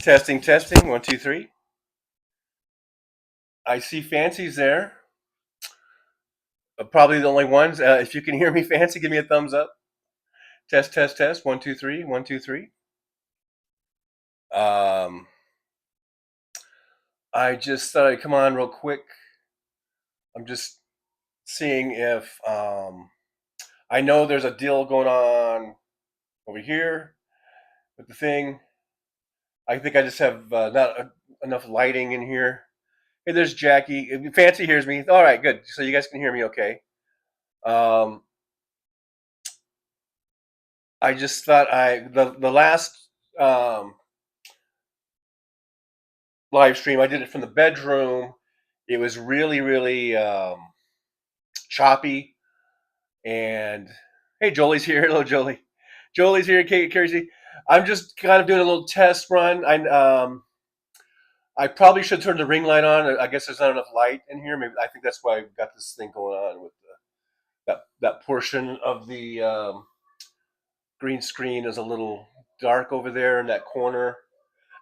Testing, testing. 1, 2, 3. I see Fancy's there. Probably the only ones. If you can hear me, Fancy, give me a thumbs up. Test, test, test. 1, 2, 3. 1, 2, 3. Um, I just thought I'd come on real quick. I'm just seeing if I know there's a deal going on over here with the thing. I think I just have not enough lighting in here. Hey, there's Jackie. Fancy hears me. All right, good. So you guys can hear me okay. Um, I just thought the last um, live stream I did it from the bedroom. It was really choppy. And hey, Jolie's here. Hello, Jolie. Jolie's here. Carrie's here. I'm just kind of doing a little test run. I probably should turn the ring light on. I guess there's not enough light in here. Maybe I think that's why I've got this thing going on with that portion of the green screen is a little dark over there in that corner.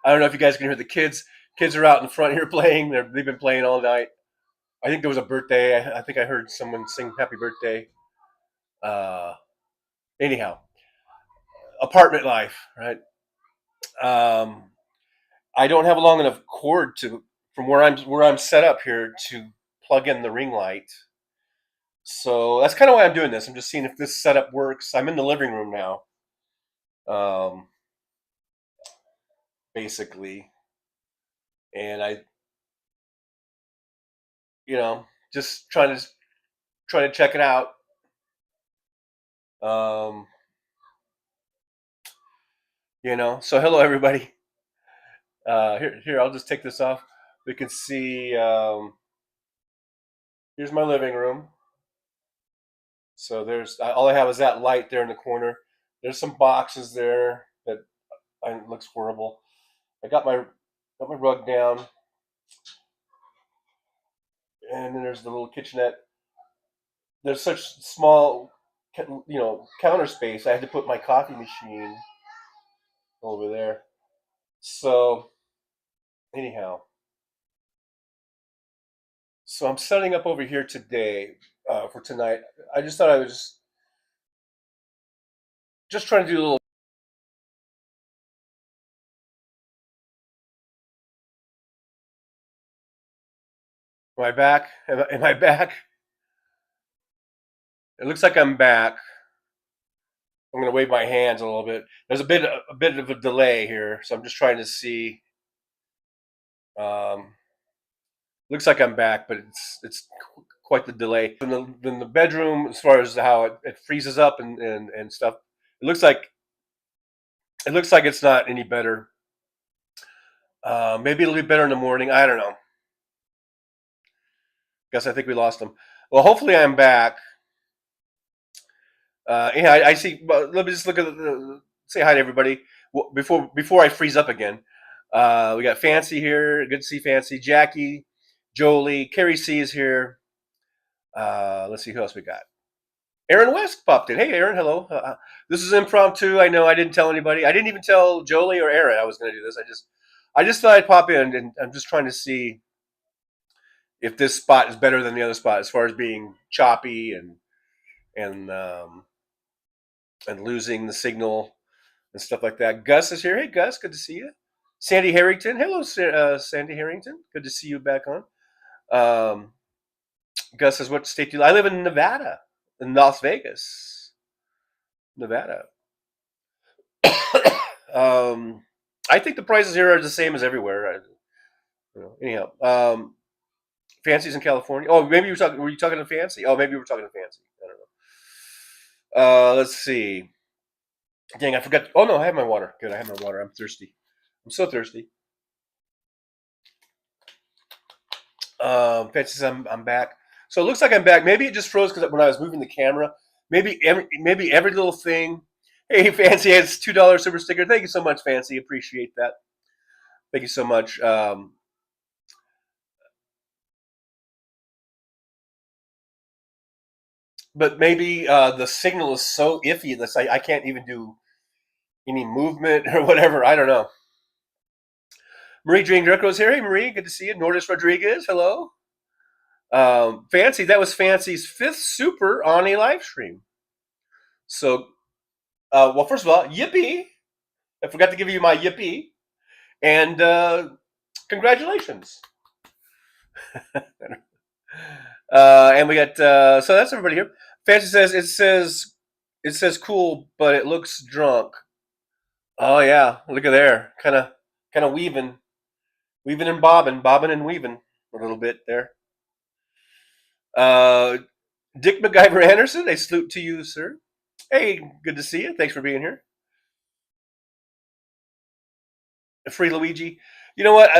I don't know if you guys can hear the kids. Kids are out in front here playing. They've been playing all night. I think there was a birthday. I think I heard someone sing "Happy Birthday." Uh, Anyhow, apartment life, right? Um, I don't have a long enough cord to from where I'm set up here to plug in the ring light. So that's kind of why I'm doing this. I'm just seeing if this setup works. I'm in the living room now, um, basically, and just trying to check it out. Um, So hello everybody. Here, I'll just take this off. We can see. Here's my living room. So there's all I have is that light there in the corner. There's some boxes there that looks horrible. I got my rug down, and then there's the little kitchenette. There's such small, counter space. I had to put my coffee machine over there. So anyhow, so I'm setting up over here today for tonight. I just thought I was just trying to do a little. Am I back? Am I back? It looks like I'm back. I'm going to wave my hands a little bit. There's a bit of a delay here, so I'm just trying to see. Um, Looks like I'm back, but it's quite the delay. In the bedroom, as far as how it freezes up and stuff, it looks like it's not any better. Maybe it'll be better in the morning. I don't know. Guess I think we lost them. Well, hopefully I'm back. Yeah, I see. Well, let me just look at say hi to everybody before I freeze up again. We got Fancy here. Good to see Fancy. Jackie, Jolie, Carrie C is here. Let's see who else we got. Aaron West popped in. Hey, Aaron. Hello. This is impromptu. I know I didn't tell anybody. I didn't even tell Jolie or Aaron I was going to do this. I just thought I'd pop in, and I'm just trying to see if this spot is better than the other spot as far as being choppy and and losing the signal and stuff like that. Gus is here. Hey, Gus, good to see you. Sandy Harrington. Hello, Sandy Harrington. Good to see you back on. Gus says, what state do you live? I live in Nevada, in Las Vegas, Nevada. I think the prices here are the same as everywhere. Anyhow, Fancy's in California. Oh, maybe were you talking to Fancy? Oh, maybe we were talking to Fancy. I don't know. Let's see. Dang, I forgot. Oh no, I have my water. Good, I have my water. I'm thirsty. I'm so thirsty. Fancy says I'm back. So it looks like I'm back. Maybe it just froze because when I was moving the camera. Maybe every little thing. Hey, Fancy has $2 super sticker. Thank you so much, Fancy. Appreciate that. Thank you so much. But maybe the signal is so iffy that I can't even do any movement or whatever. I don't know. Marie Jane Greco's here. Hey, Marie, good to see you. Nordis Rodriguez, hello. Fancy, that was Fancy's fifth super on a live stream. So, well, first of all, yippee! I forgot to give you my yippee, and congratulations. And we got so that's everybody here. Fancy says it says cool, but it looks drunk. Oh yeah, look at there, kind of weaving and bobbing and weaving a little bit there. Uh, Dick MacGyver Anderson, a salute to you, sir. Hey, good to see you. Thanks for being here. Free Luigi. You know what?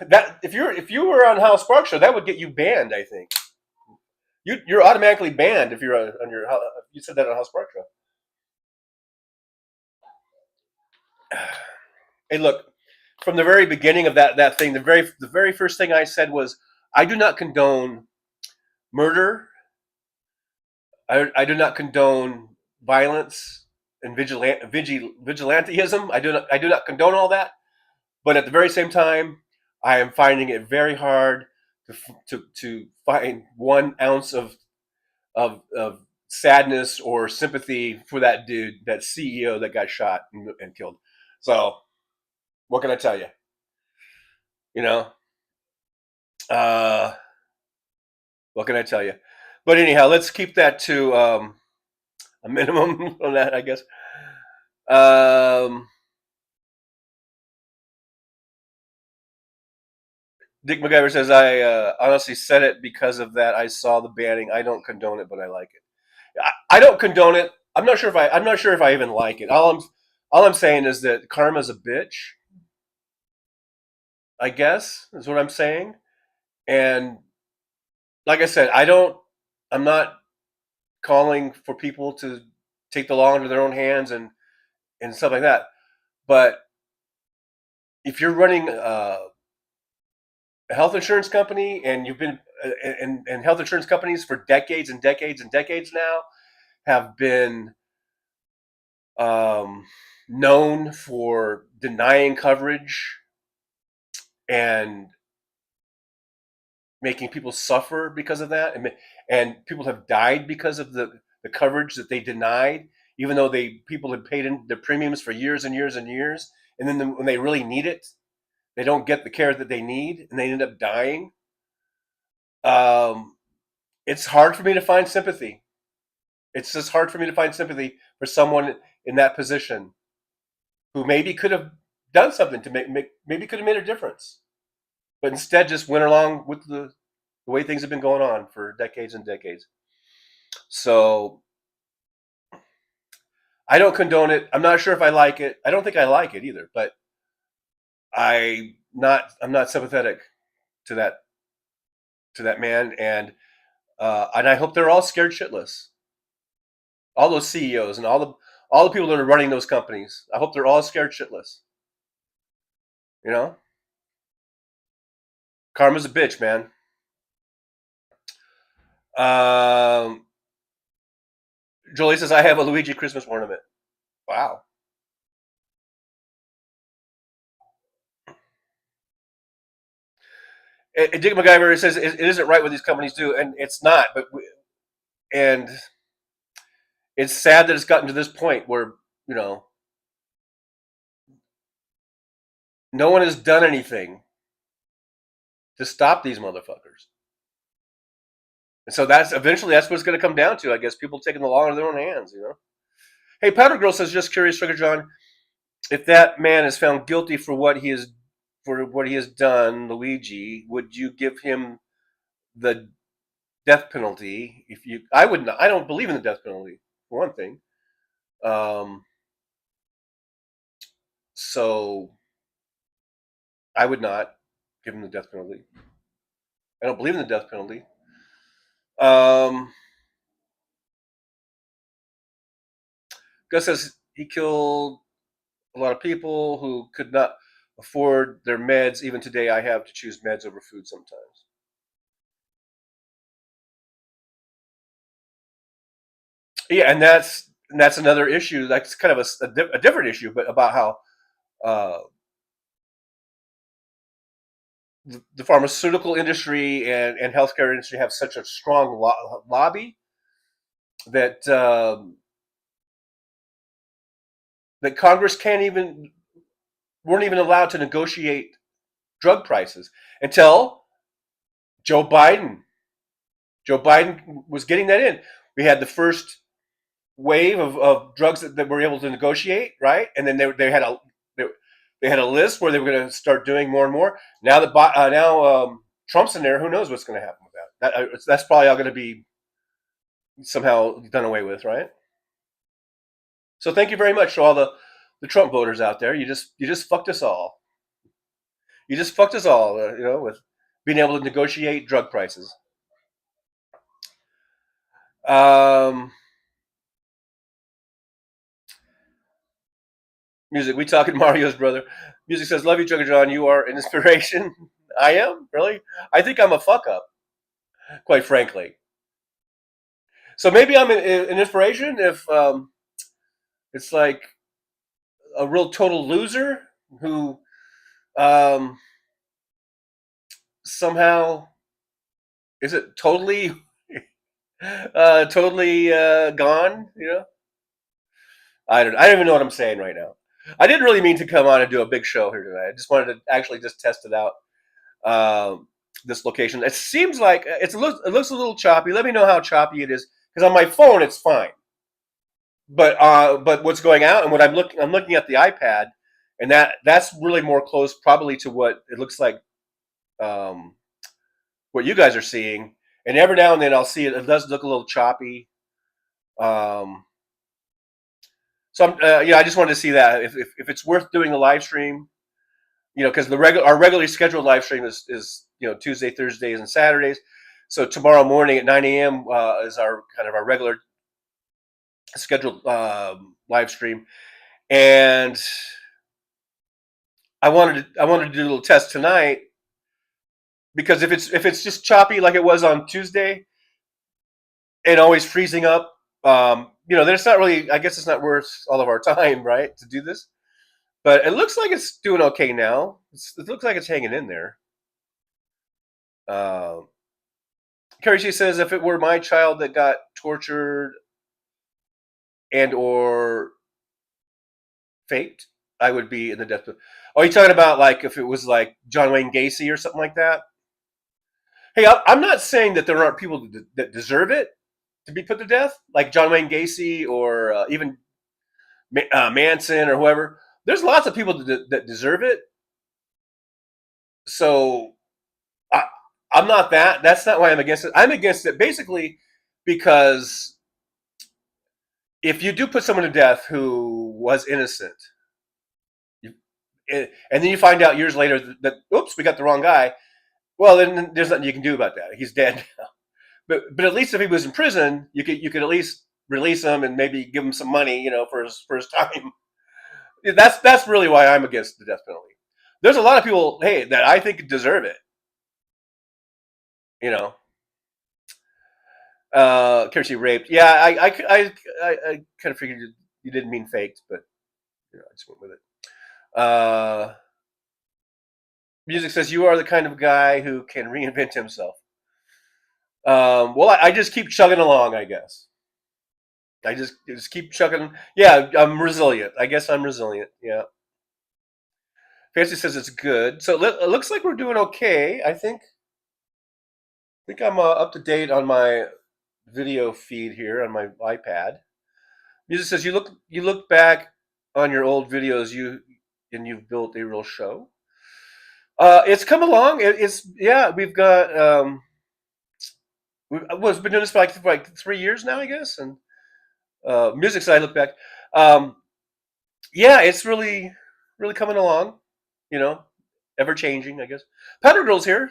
That if you were on House Spark Show, that would get you banned. I think you're automatically banned if you're on your. You said that on House Spark Show. Hey, look, from the very beginning of that thing, the very first thing I said was, I do not condone murder. I do not condone violence and vigilanteism. I do not condone all that. But at the very same time, I am finding it very hard to find 1 ounce of sadness or sympathy for that dude, that CEO that got shot and killed. So what can I tell you? You know, uh, what can I tell you? But anyhow, let's keep that to a minimum on that, I guess. Dick MacGyver says, I honestly said it because of that. I saw the banning. I don't condone it, but I like it. I don't condone it. I'm not sure if I even like it. All I'm saying is that karma's a bitch. I guess is what I'm saying. And like I said, I'm not calling for people to take the law into their own hands and stuff like that. But if you're running a health insurance company and you've been and health insurance companies for decades and decades and decades now have been um, known for denying coverage and making people suffer because of that, and people have died because of the coverage that they denied, even though people had paid in their premiums for years and years and years, and then when they really need it, they don't get the care that they need, and they end up dying. Um, it's hard for me to find sympathy. It's just hard for me to find sympathy for someone in that position who maybe could have done something to maybe could have made a difference, but instead just went along with the way things have been going on for decades and decades. So I don't condone it. I'm not sure if I like it. I don't think I like it either, but I'm not sympathetic to that man, and I hope they're all scared shitless. All those CEOs and all the people that are running those companies. I hope they're all scared shitless. You know, karma's a bitch, man. Um, Jolie says I have a Luigi Christmas ornament. Wow. Dick MacGyver says it isn't right what these companies do, and it's not. And it's sad that it's gotten to this point where you know no one has done anything to stop these motherfuckers. And so that's what it's going to come down to. I guess people taking the law into their own hands. Hey, Powder Girl says, just curious, Sugar John, if that man is found guilty for what he has done, Luigi, would you give him the death penalty? I would not. I don't believe in the death penalty for one thing. Um, so I would not give him the death penalty. I don't believe in the death penalty. Um, Gus says he killed a lot of people who could not afford their meds. Even today, I have to choose meds over food sometimes. Yeah, and that's another issue. That's kind of a different issue, but about how uh, the pharmaceutical industry and healthcare industry have such a strong lobby that that Congress can't even weren't even allowed to negotiate drug prices until Joe Biden. Joe Biden was getting that in. We had the first wave of drugs that were able to negotiate, right? And then they, they had a list where they were going to start doing more and more. Now that Trump's in there, who knows what's going to happen with that? That's probably all going to be somehow done away with, right? So thank you very much to all the Trump voters out there. You just fucked us all. You just fucked us all, with being able to negotiate drug prices. Um, Music, we talking Mario's brother. Music says, "Love you, Jugger John. You are an inspiration." I am really. I think I'm a fuck up, quite frankly. So maybe I'm an inspiration if it's like a real total loser who um, somehow is it totally totally gone. I don't even know what I'm saying right now. I didn't really mean to come on and do a big show here tonight. I just wanted to actually just test it out. This location. It seems like it looks a little choppy. Let me know how choppy it is because on my phone it's fine. But what's going out and what I'm looking at the iPad, and that's really more close probably to what it looks like. Um, what you guys are seeing, and every now and then I'll see it. It does look a little choppy. Um, so I just wanted to see that if it's worth doing a live stream, because our regularly scheduled live stream is Tuesday, Thursdays, and Saturdays. So tomorrow morning at 9 a.m. Is our kind of our regular scheduled live stream, and I wanted to do a little test tonight because if it's just choppy like it was on Tuesday and always freezing up, then it's not really. I guess it's not worth all of our time, right, to do this. But it looks like it's doing okay now. It looks like it's hanging in there. Uh, Carrie, she says, if it were my child that got tortured and or faked, I would be in the death penalty. Are you talking about like if it was like John Wayne Gacy or something like that? Hey, I'm not saying that there aren't people that deserve it to be put to death, like John Wayne Gacy or even Manson or whoever. There's lots of people that deserve it. So I, I'm not that. That's not why I'm against it. I'm against it basically because if you do put someone to death who was innocent, you, and then you find out years later that oops, we got the wrong guy. Well, then there's nothing you can do about that. He's dead now. But at least if he was in prison, you could at least release him and maybe give him some money, for his time. That's really why I'm against the death penalty. There's a lot of people, hey, that I think deserve it. You know, Kirsty raped. Yeah, I kind of figured you didn't mean faked, but I just went with it. Music says you are the kind of guy who can reinvent himself. Well, I just keep chugging along, I guess. I just keep chugging. Yeah, I'm resilient. I guess I'm resilient. Yeah. Fancy says it's good. So it looks like we're doing okay. I think I'm up to date on my video feed here on my iPad. Music says you look back on your old videos and you've built a real show. It's come along. It's yeah. We've got we've been doing this for like 3 years now, I guess. And music side, I look back. Um, yeah, it's really coming along. You know, ever changing, I guess. Powder Girl's here.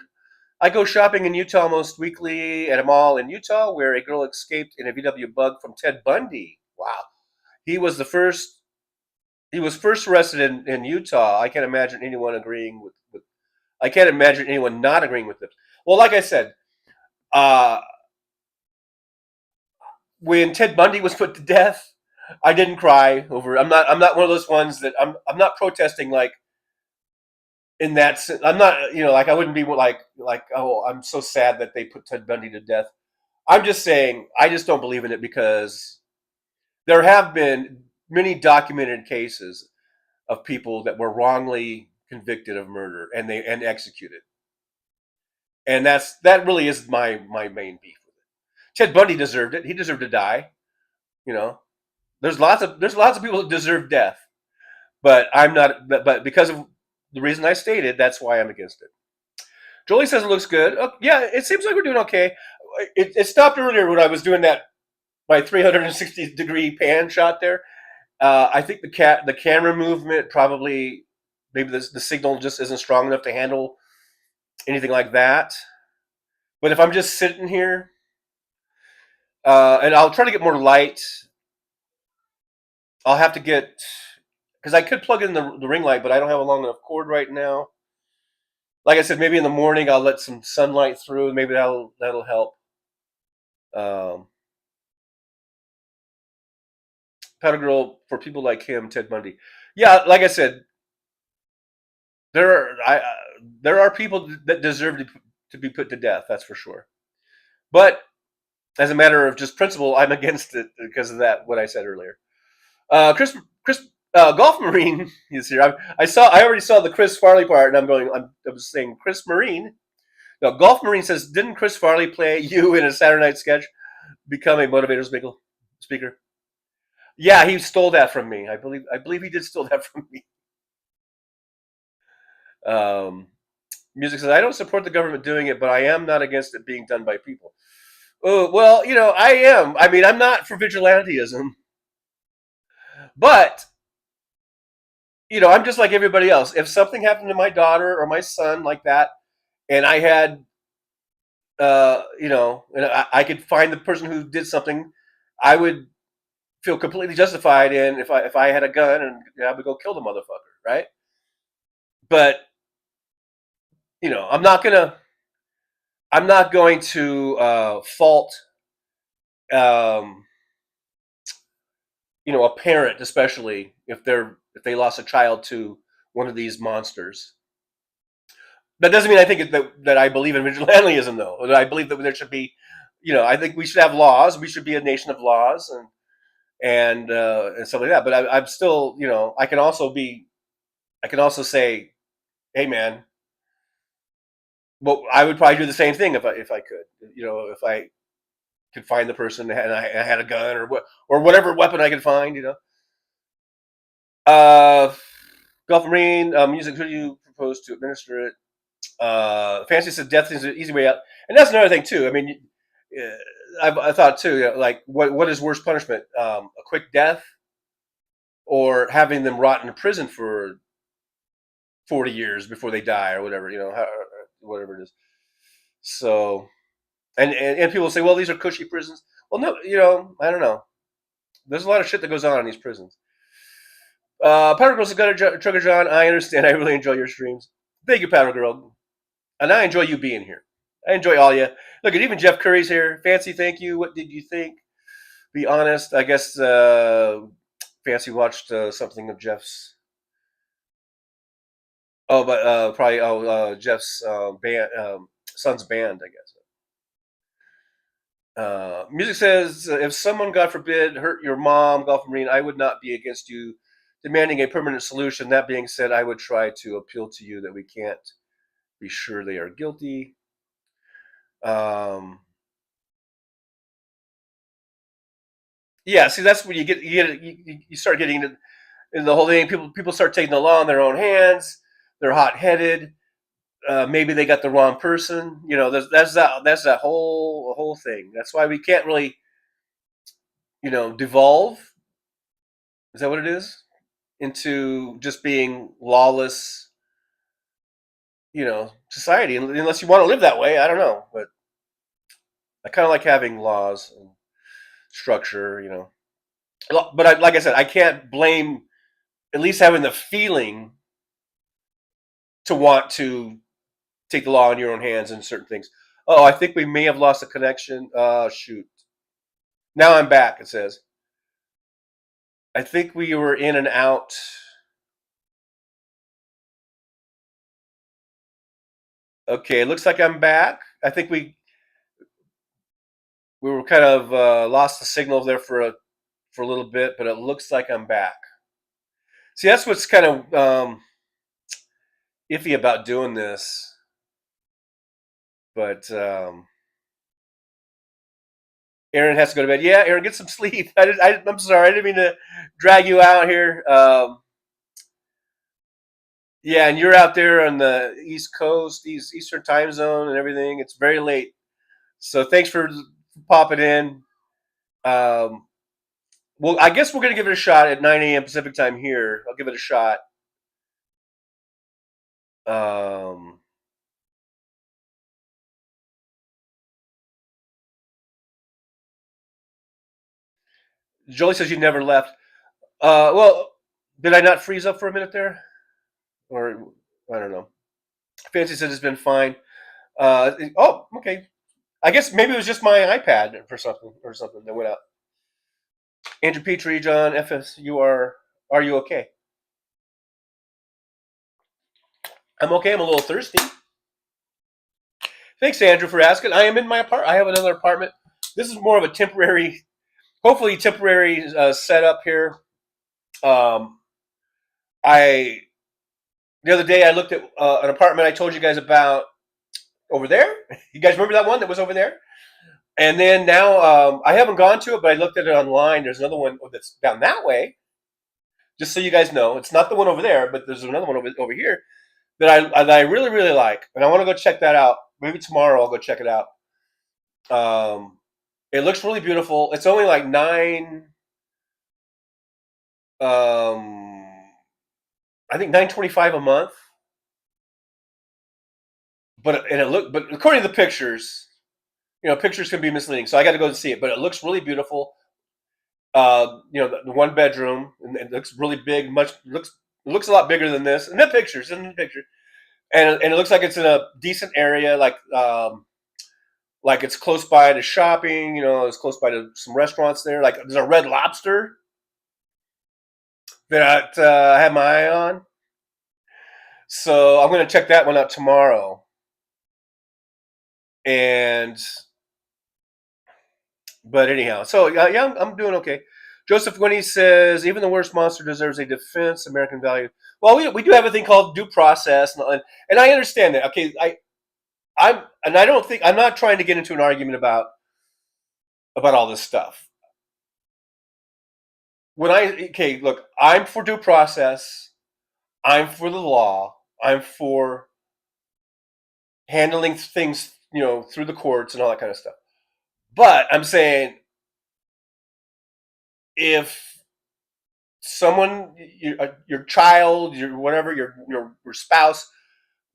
I go shopping in Utah almost weekly at a mall in Utah where a girl escaped in a VW bug from Ted Bundy. Wow, he was the first. He was first arrested in Utah. I can't imagine anyone agreeing with. I can't imagine anyone not agreeing with this. Well, like I said, uh, when Ted Bundy was put to death, I didn't cry over. I'm not one of those ones that I'm not protesting like in that I'm not, like I wouldn't be like, oh, I'm so sad that they put Ted Bundy to death. I'm just saying I just don't believe in it because there have been many documented cases of people that were wrongly convicted of murder and executed, and that really is my main beef with it. Ted Bundy deserved it. He deserved to die. You know, there's lots of people that deserve death, but I'm not. But because of the reason I stated, that's why I'm against it. Jolie says it looks good. Oh, yeah, it seems like we're doing okay. It stopped earlier when I was doing that my 360-degree pan shot there. I think the camera movement probably maybe the signal just isn't strong enough to handle anything like that. But if I'm just sitting here, and I'll try to get more light, I'll have to get because I could plug in the ring light, but I don't have a long enough cord right now. Like I said, maybe in the morning I'll let some sunlight through, and maybe that'll help. Um, Powder Girl for people like him, Ted Bundy. Yeah, like I said, there are people that deserve to be put to death. That's for sure. But as a matter of just principle, I'm against it because of that what I said earlier. Chris Golf Marine is here. I already saw the Chris Farley part, and I'm saying Chris Marine. No, Golf Marine says, didn't Chris Farley play you in a Saturday Night sketch? Become a motivator speaker. Yeah, he stole that from me. I believe he did steal that from me. Um, Music says, I don't support the government doing it, but I am not against it being done by people. Oh, well, I am. I mean, I'm not for vigilantism, but I'm just like everybody else. If something happened to my daughter or my son like that, and I had, and I could find the person who did something, I would feel completely justified in if I had a gun and I would go kill the motherfucker, right? But I'm not going to fault um, a parent, especially if they lost a child to one of these monsters. That doesn't mean I think that I believe in vigilantism, though. That I believe that there should be, I think we should have laws. We should be a nation of laws and stuff like that. But I'm still, I can also say, hey, man, well, I would probably do the same thing if I could, if I could find the person and I had a gun or whatever weapon I could find. Uh, Gulf Marine music. Who do you propose to administer it? Fancy said death is an easy way out, and that's another thing too. I mean, I thought too, like what is worse punishment? A quick death or having them rot in a prison for 40 years before they die or whatever, whatever it is. So, and people say, well, these are cushy prisons. Well, no, I don't know. There's a lot of shit that goes on in these prisons. Powder Girl's got a Trucker John. I understand. I really enjoy your streams. Thank you, Powder Girl. And I enjoy you being here. I enjoy all you. Look at even Jeff Curry's here. Fancy, thank you. What did you think? Be honest. I guess Fancy watched something of Jeff's. Oh, but probably Jeff's band, son's band, I guess. Music says, if someone, God forbid, hurt your mom, Gulf Marine, I would not be against you demanding a permanent solution. That being said, I would try to appeal to you that we can't be sure they are guilty. Yeah, see, that's when you start getting into the whole thing. People start taking the law in their own hands. They're hot headed. Maybe they got the wrong person. That's that whole thing. That's why we can't really devolve. Is that what it is? Into just being lawless, society. Unless you want to live that way, I don't know. But I kind of like having laws and structure. But like I said, I can't blame at least having the feeling to want to take the law in your own hands in certain things. Oh, I think we may have lost a connection. Shoot. Now I'm back, it says. I think we were in and out. Okay, it looks like I'm back. I think we were kind of lost the signal there for a little bit, but it looks like I'm back. See, that's what's kind of iffy about doing this. But Aaron has to go to bed. Yeah, Aaron, get some sleep. I'm sorry, I didn't mean to drag you out here. Yeah, and you're out there on the East Coast, Eastern time zone, and everything. It's very late, so thanks for popping in. Um, well, I guess we're gonna give it a shot at 9 a.m. Pacific time here. I'll give it a shot. Um, Jolie says you never left. Well, did I not freeze up for a minute there, or I don't know? Fancy says it's been fine. Oh, okay. I guess maybe it was just my iPad for something or something that went out. Andrew Petrie, John FS, are you okay? I'm okay. I'm a little thirsty. Thanks, Andrew, for asking. I am in my apartment. I have another apartment. This is more of a temporary, hopefully temporary setup here. Um, I the other day I looked at an apartment I told you guys about over there. You guys remember that one that was over there? And then now I haven't gone to it, but I looked at it online. There's another one that's down that way. Just so you guys know, it's not the one over there, but there's another one over here that I really really like, and I want to go check that out. Maybe tomorrow I'll go check it out. Um, it looks really beautiful. It's only like um, I think 9.25 a month. But according to the pictures, pictures can be misleading, so I got to go and see it. But it looks really beautiful. The one bedroom, and it looks really big. Looks a lot bigger than this. And the pictures, and it looks like it's in a decent area, like it's close by to shopping. It's close by to some restaurants there. Like there's a Red Lobster that I have my eye on. So I'm going to check that one out tomorrow. And but anyhow, so yeah, I'm doing okay. Joseph Winnie says even the worst monster deserves a defense. American value. Well, we do have a thing called due process, and I understand that. Okay, I don't think I'm not trying to get into an argument about all this stuff. Look, I'm for due process. I'm for the law. I'm for handling things, through the courts and all that kind of stuff. But I'm saying if someone, your child, your whatever, your spouse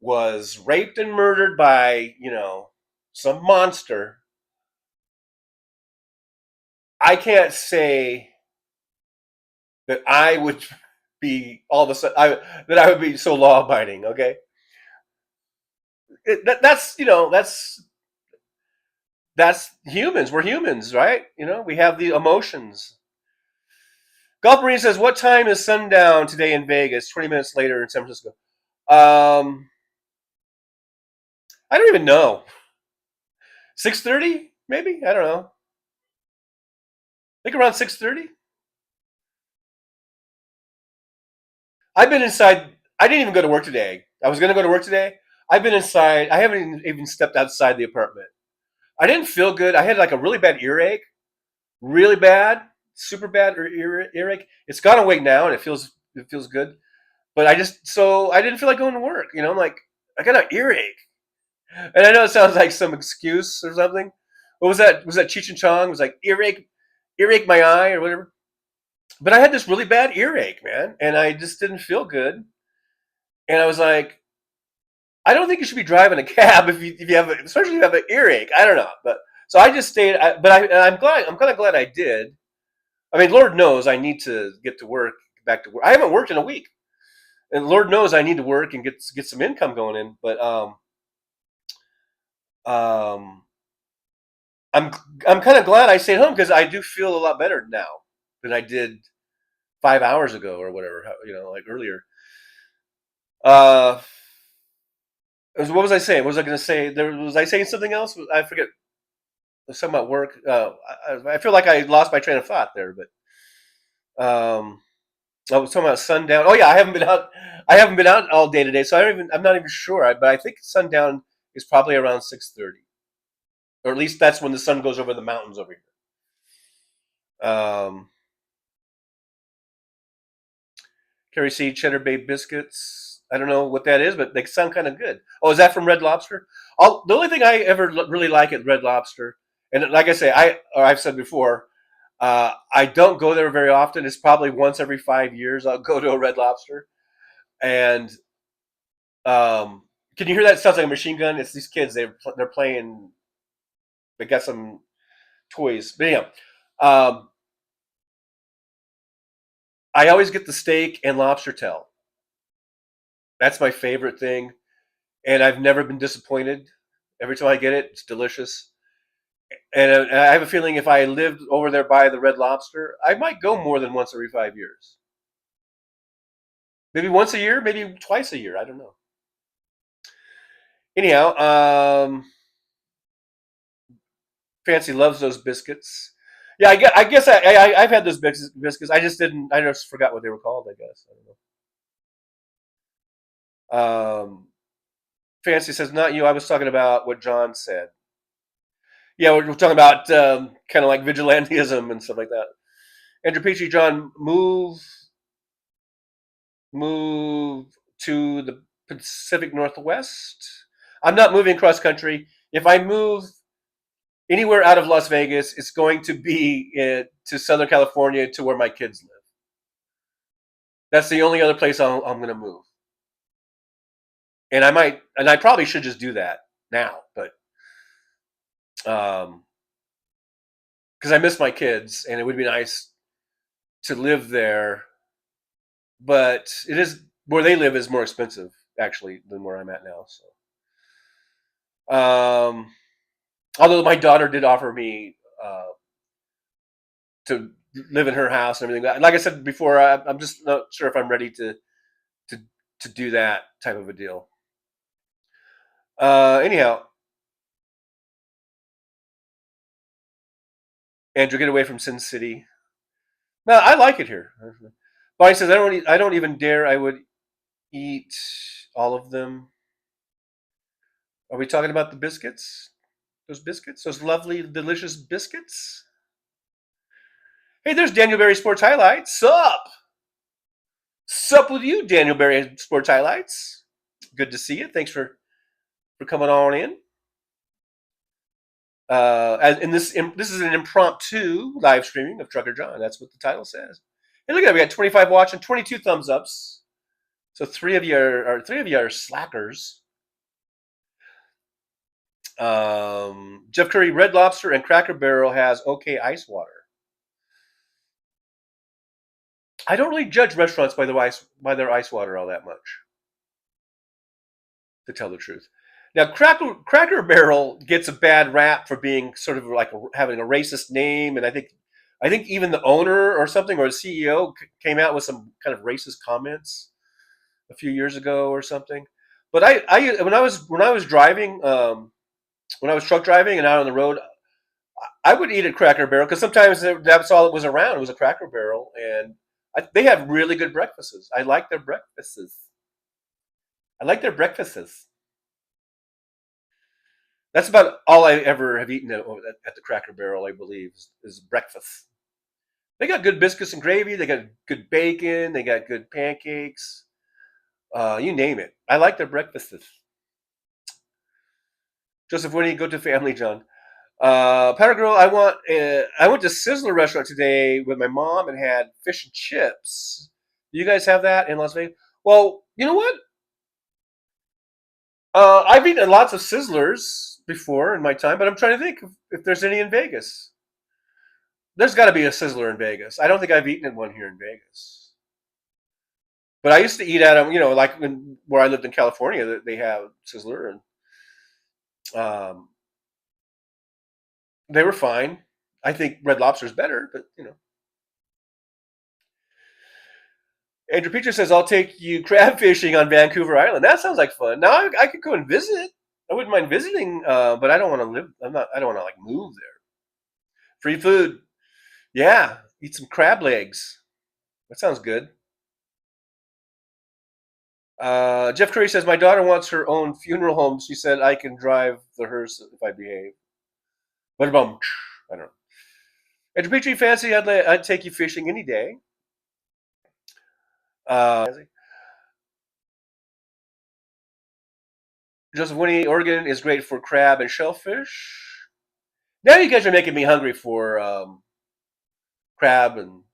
was raped and murdered by, some monster, I can't say that I would be all of a sudden that I would be so law abiding. Okay, that's humans. We're humans, right? We have the emotions. Golf Marine says, "What time is sundown today in Vegas? 20 minutes later in San Francisco." I don't even know. 6:30, maybe. I don't know. I think around 6:30. I've been inside. I didn't even go to work today. I was going to go to work today. I've been inside. I haven't even stepped outside the apartment. I didn't feel good. I had like a really bad earache, really bad, super bad earache. It's gone away now, and it feels good. But I didn't feel like going to work. I'm like, I got an earache, and I know it sounds like some excuse or something. What was that? Was that Cheech and Chong? It was like earache my eye or whatever. But I had this really bad earache, man, and I just didn't feel good. And I was like, I don't think you should be driving a cab if you have, especially if you have an earache. I don't know, but so I just stayed. I'm glad. I'm kind of glad I did. I mean, Lord knows I need to get to work, back to work. I haven't worked in a week, and Lord knows I need to work and get some income going in. But um, I'm I'm kind of glad I stayed home because I do feel a lot better now than I did 5 hours ago or whatever. Like earlier. Uh, What was I saying? What was I going to say? Was I saying something else? I forget. Something about work. I feel like I lost my train of thought there, but I was talking about sundown. Oh yeah, I haven't been out. I haven't been out all day today, so I don't even. I'm not even sure. But I think sundown is probably around 6:30, or at least that's when the sun goes over the mountains over here. Carrie C. Cheddar Bay biscuits. I don't know what that is, but they sound kind of good. Oh, is that from Red Lobster? The only thing I ever really like at Red Lobster, and like I say, I've said before, I don't go there very often. It's probably once every 5 years I'll go to a Red Lobster. And can you hear that? It sounds like a machine gun. It's these kids. They're playing. They got some toys. But anyhow, um, I always get the steak and lobster tail. That's my favorite thing, and I've never been disappointed. Every time I get it, it's delicious. And I have a feeling if I lived over there by the Red Lobster, I might go more than once every 5 years. Maybe once a year, maybe twice a year. I don't know. Anyhow, Fancy loves those biscuits. Yeah, I've had those biscuits. I just didn't. I just forgot what they were called. I guess I don't know. Fancy says, "Not you. I was talking about what John said. Yeah, we're talking about kind of like vigilantism and stuff like that." Andrew Petrie, John, move to the Pacific Northwest. I'm not moving cross country. If I move anywhere out of Las Vegas, it's going to be to Southern California to where my kids live. That's the only other place I'm going to move. And I probably should just do that now, but because I miss my kids, and it would be nice to live there. But it is where they live is more expensive actually than where I'm at now. So, although my daughter did offer me to live in her house and everything, like I said before, I'm just not sure if I'm ready to to do that type of a deal. Anyhow, Andrew, get away from Sin City. No, I like it here. Bonnie says I don't even dare. I would eat all of them. Are we talking about the biscuits? Those biscuits, those lovely, delicious biscuits. Hey, there's Daniel Berry Sports Highlights. Sup with you, Daniel Berry Sports Highlights. Good to see you. Thanks for coming on in. And this is an impromptu live streaming of Trucker John. That's what the title says. Hey, look at that. We got 25 watching, 22 thumbs ups. So three of you are slackers. Jeff Curry, Red Lobster and Cracker Barrel has okay ice water. I don't really judge restaurants by their ice water all that much, to tell the truth. Now, Cracker Barrel gets a bad rap for being sort of like having a racist name, and I think even the owner or something or the CEO came out with some kind of racist comments a few years ago or something. But when I was driving, when I was truck driving and out on the road, I would eat at Cracker Barrel because sometimes that's all it was around. It was a Cracker Barrel, and they have really good breakfasts. I like their breakfasts. I like their breakfasts. That's about all I ever have eaten at the Cracker Barrel, I believe, is breakfast. They got good biscuits and gravy. They got good bacon. They got good pancakes. You name it. I like their breakfasts. Joseph, when do you go to Family John? Powder Girl, I went to Sizzler restaurant today with my mom and had fish and chips. Do you guys have that in Las Vegas? Well, you know what? I've eaten lots of Sizzlers before in my time, but I'm trying to think if there's any in Vegas. There's got to be a Sizzler in Vegas. I don't think I've eaten at one here in Vegas. But I used to eat at them, like where I lived in California, they have Sizzler, and um, they were fine. I think Red Lobster's better, but Andrew Petrie says, "I'll take you crab fishing on Vancouver Island." That sounds like fun. Now I could go and visit. I wouldn't mind visiting, but I don't want to live. I'm not. I don't want to like move there. Free food. Yeah, eat some crab legs. That sounds good. Jeff Curry says, "My daughter wants her own funeral home. She said I can drive the hearse if I behave." What about? I don't know. Andrew Petrie, fancy? I'd take you fishing any day. Uh, Joseph Winnie, Oregon is great for crab and shellfish. Now you guys are making me hungry for crab and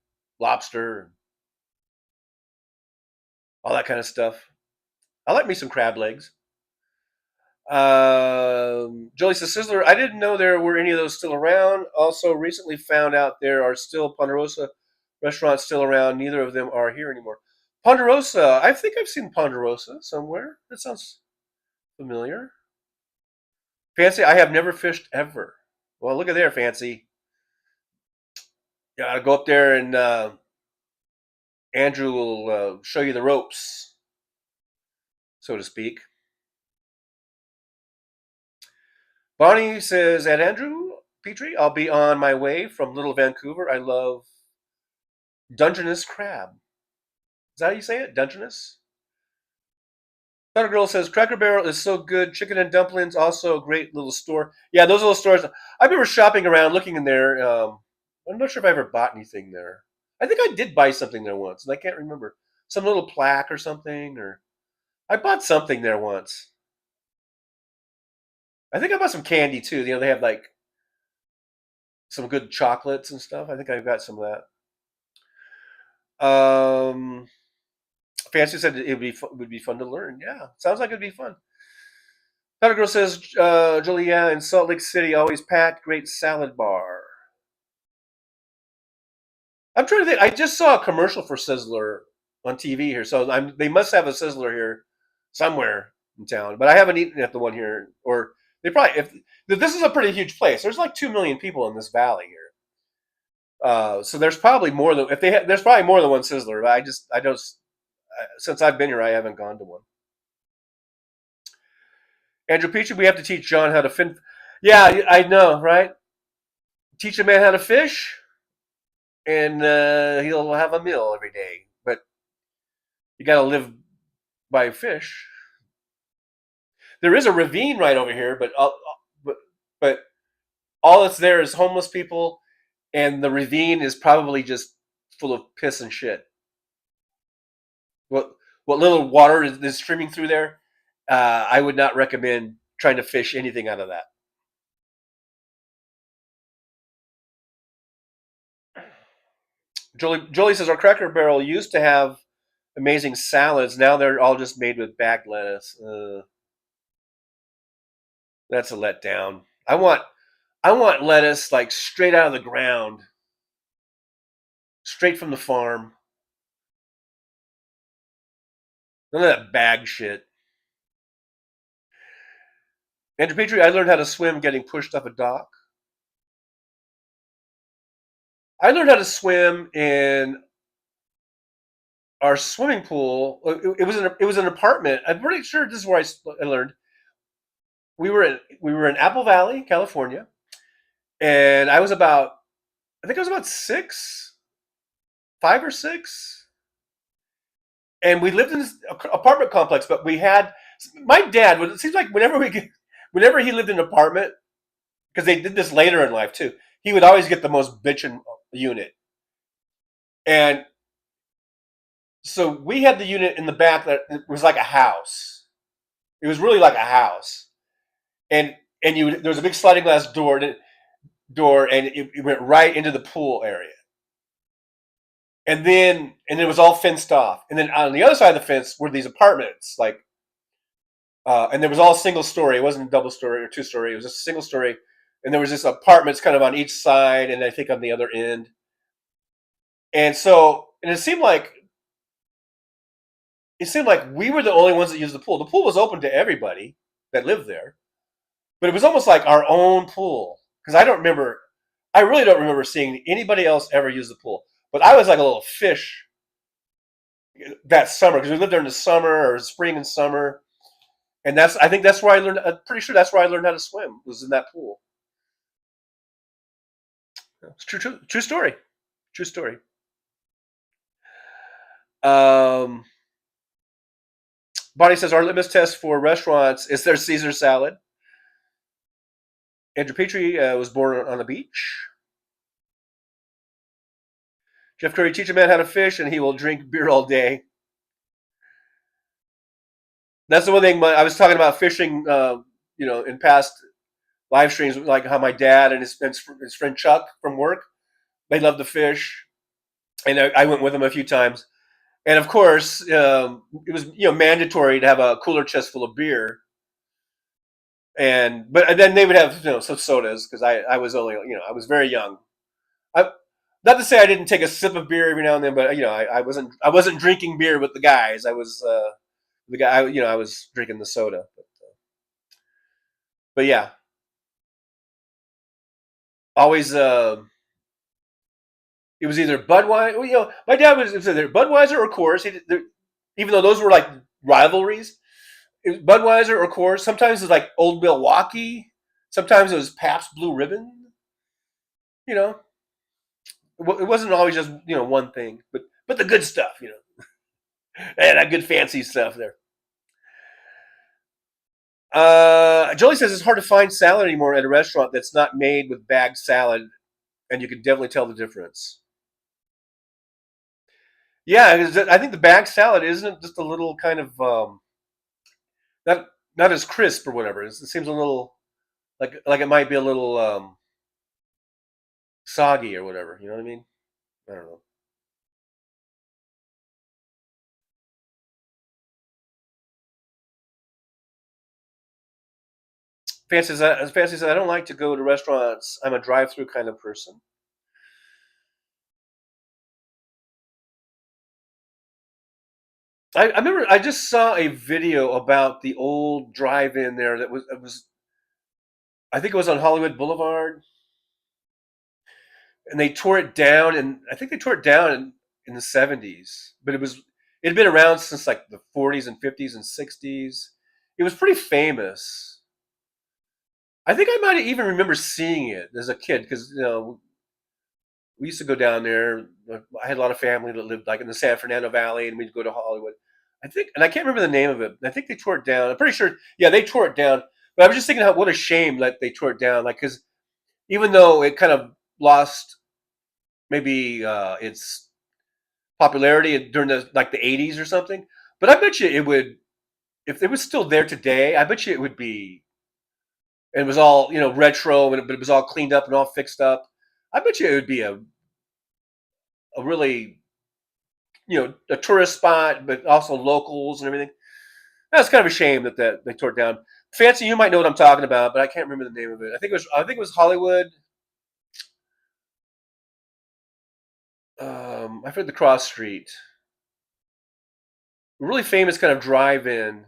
lobster and all that kind of stuff. I like me some crab legs. Jolie says, Sizzler, I didn't know there were any of those still around. Also, recently found out there are still Ponderosa restaurants still around. Neither of them are here anymore. Ponderosa, I think I've seen Ponderosa somewhere. That sounds familiar. Fancy, I have never fished ever. Well, look at there, Fancy. You gotta go up there and Andrew will show you the ropes, so to speak. Bonnie says, at Andrew Petrie, I'll be on my way from Little Vancouver. I love Dungeness crab. Is that how you say it? Dungeness? Thunder Girl says, Cracker Barrel is so good. Chicken and dumplings, also a great little store. Yeah, those little stores. I remember shopping around, looking in there. I'm not sure if I ever bought anything there. I think I did buy something there once, and I can't remember. Some little plaque or something, or I bought something there once. I think I bought some candy too. You know, they have like some good chocolates and stuff. I think I got some of that. Fancy said would be fun to learn. Yeah, sounds like it'd be fun. Thunder Girl says, Julia in Salt Lake City, always packed, great salad bar. I'm trying to think. I just saw a commercial for Sizzler on TV here, so they must have a Sizzler here somewhere in town. But I haven't eaten at the one here, or they probably. If this is a pretty huge place, there's like 2 million people in this valley here. So there's probably more than if they there's probably more than one Sizzler. But I don't since I've been here, I haven't gone to one. Andrew Petrie, we have to teach John how to fin. Yeah, I know, right? Teach a man how to fish, and he'll have a meal every day. But you got to live by fish. There is a ravine right over here, but but all that's there is homeless people, and the ravine is probably just full of piss and shit. What little water is streaming through there, I would not recommend trying to fish anything out of that. Jolie says our Cracker Barrel used to have amazing salads. Now they're all just made with bagged lettuce. That's a letdown. I want lettuce like straight out of the ground, straight from the farm. None of that bag shit. Andrew Petrie, I learned how to swim getting pushed up a dock. I learned how to swim in our swimming pool. It was an apartment. I'm pretty sure this is where I learned. We were in Apple Valley, California, and I think I was about 5 or 6, and we lived in this apartment complex. But we had my dad. It seems like whenever he lived in an apartment, because they did this later in life too, he would always get the most bitchin' unit, and so we had the unit in the back that was like a house. It was really like a house, and there was a big sliding glass and it went right into the pool area. And it was all fenced off. And then on the other side of the fence were these apartments, like, and there was all single story. It wasn't a double story or 2 story. It was just a single story. And there was just apartments kind of on each side, and I think on the other end. And it seemed like we were the only ones that used the pool. The pool was open to everybody that lived there, but it was almost like our own pool. Because I really don't remember seeing anybody else ever use the pool. But I was like a little fish that summer because we lived there in the summer or spring and summer, and that's I think that's where I learned. I'm pretty sure that's where I learned how to swim was in that pool. It's true story. True story. Um, Bonnie says our litmus test for restaurants is their Caesar salad. Andrew Petrie was born on a beach. Jeff Curry, teach a man how to fish, and he will drink beer all day. That's the one thing I was talking about fishing. In past live streams, like how my dad and his friend Chuck from work, they love to fish, and I went with them a few times. And of course, it was mandatory to have a cooler chest full of beer, but then they would have some sodas because I was only I was very young. I, not to say I didn't take a sip of beer every now and then, but I wasn't drinking beer with the guys. I was the guy I was drinking the soda. But yeah, always it was either Budweiser. My dad was either Budweiser or Coors. Even though those were like rivalries, it was Budweiser or Coors. Sometimes it was like Old Milwaukee. Sometimes it was Pabst Blue Ribbon. You know, it wasn't always just one thing, but the good stuff. And that good fancy stuff there. Jolie says it's hard to find salad anymore at a restaurant that's not made with bagged salad, and you can definitely tell the difference. Yeah, I think the bagged salad isn't just a little kind of not not as crisp or whatever. It seems a little like it might be a little soggy or whatever. You know what I mean? I don't know. Fancy says I don't like to go to restaurants. I'm a drive-through kind of person. I remember I just saw a video about the old drive-in there that was it was I think it was on Hollywood Boulevard, and they tore it down, and I think they tore it down in the '70s, but it had been around since like the '40s and '50s and '60s. It was pretty famous. I think I might even remember seeing it as a kid because we used to go down there. I had a lot of family that lived like in the San Fernando Valley, and we'd go to Hollywood. I think, and I can't remember the name of it. I think they tore it down. I'm pretty sure. Yeah, they tore it down. But I was just thinking, what a shame that they tore it down. Like, because even though it kind of lost maybe its popularity during the '80s or something, but I bet you it would if it was still there today. I bet you it would be. And it was all retro, but it was all cleaned up and all fixed up. I bet you it would be a really a tourist spot, but also locals and everything. That's kind of a shame that they tore it down. Fancy, you might know what I'm talking about, but I can't remember the name of it. I think it was Hollywood. I forget the cross street. A really famous kind of drive-in.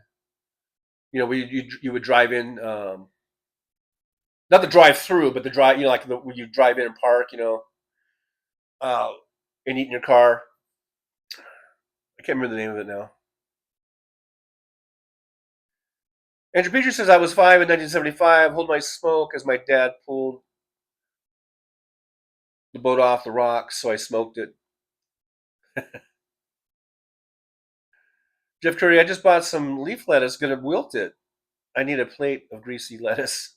Where you would drive in, not the drive-through, but the drive. Like when you drive in and park. Uh, and eat in your car. I can't remember the name of it now. Andrew Petrie says I was 5 in 1975. Hold my smoke as my dad pulled the boat off the rocks, so I smoked it. Jeff Curry, I just bought some leaf lettuce. Gonna wilt it. I need a plate of greasy lettuce.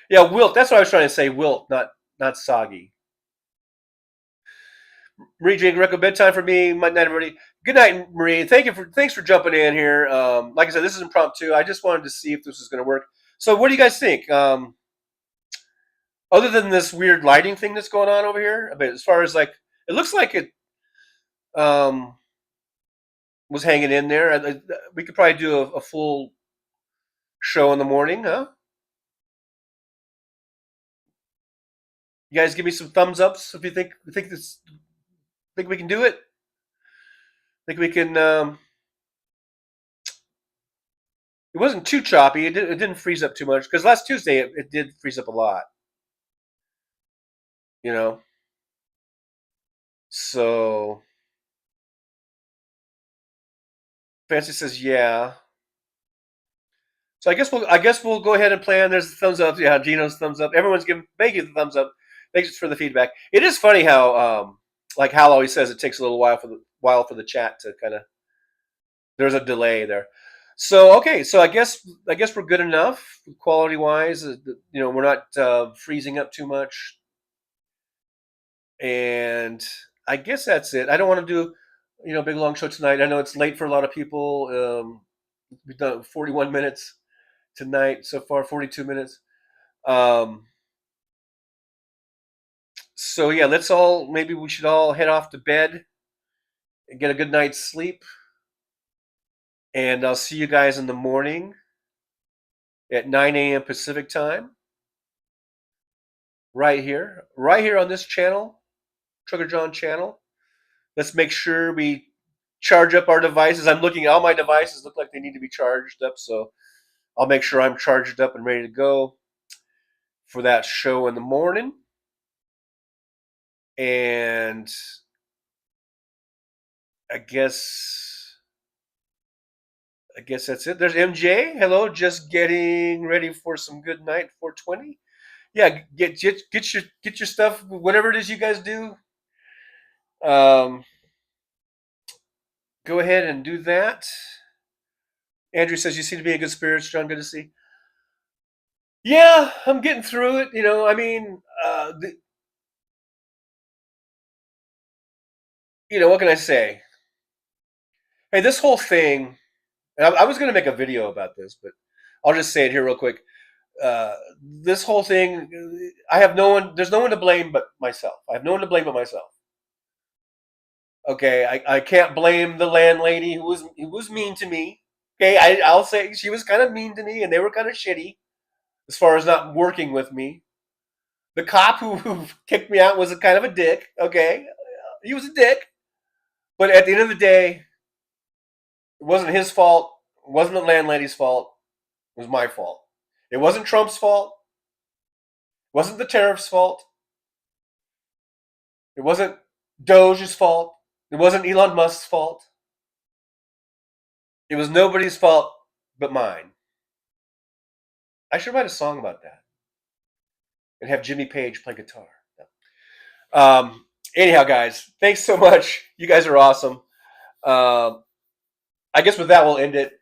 Yeah, wilt. That's what I was trying to say. Wilt, not soggy. Marie Jane Greco, bedtime for me. Night, everybody. Good night, Marie. Thanks for jumping in here. Like I said, this is impromptu. I just wanted to see if this was going to work. So, what do you guys think? Other than this weird lighting thing that's going on over here, but as far as like, it looks like it um, was hanging in there. We could probably do a full show in the morning, huh? You guys give me some thumbs ups if you think we can do it. Think we can. It wasn't too choppy. It didn't freeze up too much because last Tuesday it did freeze up a lot. You know, so Fancy says yeah. So I guess we'll go ahead and plan. There's the thumbs up. Yeah, Gino's thumbs up. Everyone's giving thank you the thumbs up. Thanks for the feedback. It is funny how like Hal always says it takes a little while for the chat to kind of there's a delay there. So okay, so I guess we're good enough quality wise. We're not freezing up too much, and I guess that's it. I don't want to do big long show tonight. I know it's late for a lot of people. We've done 41 minutes tonight so far, 42 minutes. Um, so yeah, maybe we should all head off to bed and get a good night's sleep. And I'll see you guys in the morning at 9 a.m. Pacific time, right here on this channel, Trucker John channel. Let's make sure we charge up our devices. I'm looking at all my devices, look like they need to be charged up, so I'll make sure I'm charged up and ready to go for that show in the morning. And I guess that's it. There's MJ. Hello, just getting ready for some good night 420. Yeah, get your stuff, whatever it is you guys do. Um, go ahead and do that. Andrew says you seem to be in good spirits, John. Good to see. Yeah, I'm getting through it. I mean, what can I say? Hey, this whole thing. I was going to make a video about this, but I'll just say it here real quick. This whole thing, I have no one. There's no one to blame but myself. I have no one to blame but myself. Okay, I can't blame the landlady who was mean to me. Okay, I'll say she was kind of mean to me, and they were kind of shitty as far as not working with me. The cop who kicked me out was a kind of a dick. Okay, he was a dick, but at the end of the day, it wasn't his fault. It wasn't the landlady's fault. It was my fault. It wasn't Trump's fault. It wasn't the tariffs' fault. It wasn't Doge's fault. It wasn't Elon Musk's fault. It was nobody's fault but mine. I should write a song about that and have Jimmy Page play guitar. Anyhow, guys, thanks so much. You guys are awesome. I guess with that, we'll end it.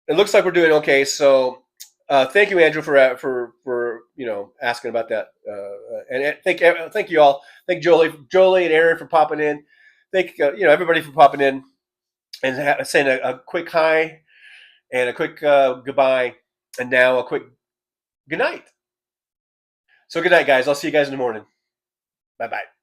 It looks like we're doing okay. So, thank you, Andrew, for asking about that. And thank you all. Thank Jolie and Aaron for popping in. Thank everybody for popping in and saying a quick hi and a quick goodbye, and now a quick good night. So good night, guys. I'll see you guys in the morning. Bye bye.